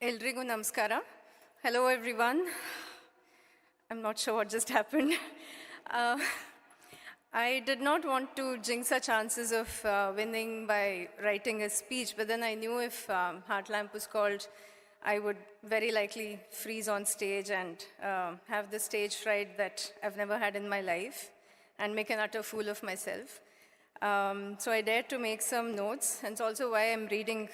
Eldrigu Namaskara. Hello, everyone. I'm not sure what just happened. I did not want to jinx our chances of winning by writing a speech, but then I knew if Heartlamp was called, I would very likely freeze on stage and have the stage fright that I've never had in my life and make an utter fool of myself. So I dared to make some notes, and it's also why I'm reading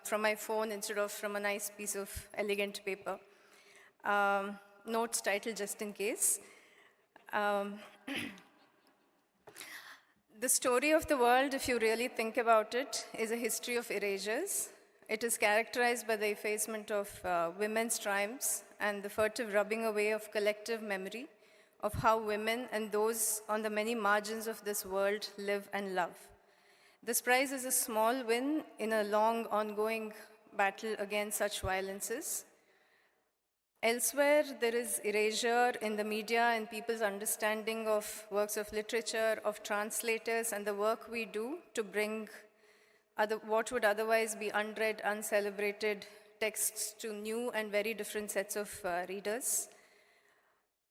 from my phone instead of from a nice piece of elegant paper. Notes titled just in case. The story of the world, if you really think about it, is a history of erasures. It is characterized by the effacement of women's triumphs and the furtive rubbing away of collective memory of how women and those on the many margins of this world live and love. This prize is a small win in a long, ongoing battle against such violences. Elsewhere, there is erasure in the media and people's understanding of works of literature, of translators, and the work we do to bring what would otherwise be unread, uncelebrated texts to new and very different sets of readers.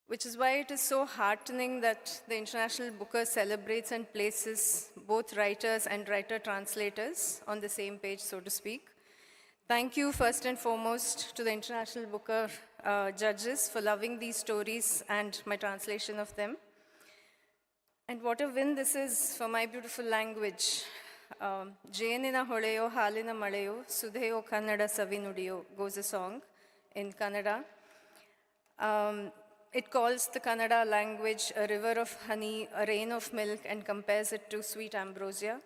Which is why it is so heartening that the International Booker celebrates and places both writers and writer-translators on the same page, so to speak. Thank you, first and foremost, to the International Booker judges for loving these stories and my translation of them. And what a win this is for my beautiful language. Jeenina holeyo, halina maleyo, sudheyo kannada savinudiyo goes a song in Kannada. It calls the Kannada language a river of honey, a rain of milk, and compares it to sweet ambrosia.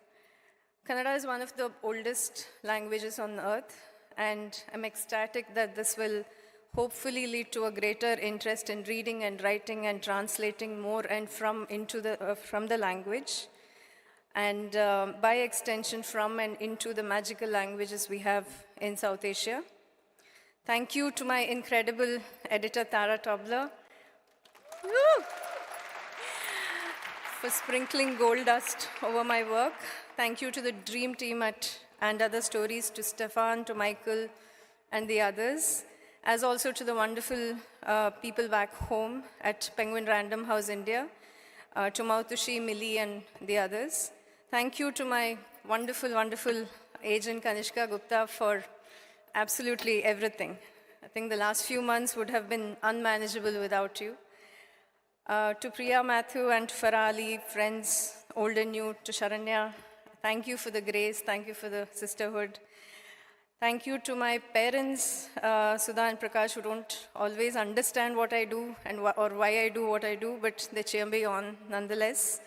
Kannada is one of the oldest languages on earth, and I'm ecstatic that this will hopefully lead to a greater interest in reading and writing and translating more and from the language, and by extension from and into the magical languages we have in South Asia. Thank you to my incredible editor, Tara Tobler, for sprinkling gold dust over my work. Thank you to the dream team and Other Stories, to Stefan, to Michael, and the others, as also to the wonderful people back home at Penguin Random House India, to Mautushi, Millie, and the others. Thank you to my wonderful, wonderful agent, Kanishka Gupta, for absolutely everything. I think the last few months would have been unmanageable without you. To Priya, Matthew, and Farali, friends, old and new, to Sharanya, thank you for the grace, thank you for the sisterhood. Thank you to my parents, Sudha and Prakash, who don't always understand what I do or why I do what I do, but they cheer me on nonetheless.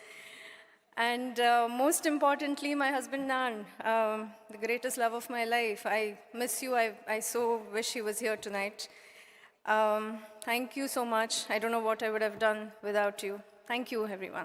And most importantly, my husband, Nan, the greatest love of my life. I miss you. I so wish he was here tonight. Thank you so much. I don't know what I would have done without you. Thank you, everyone.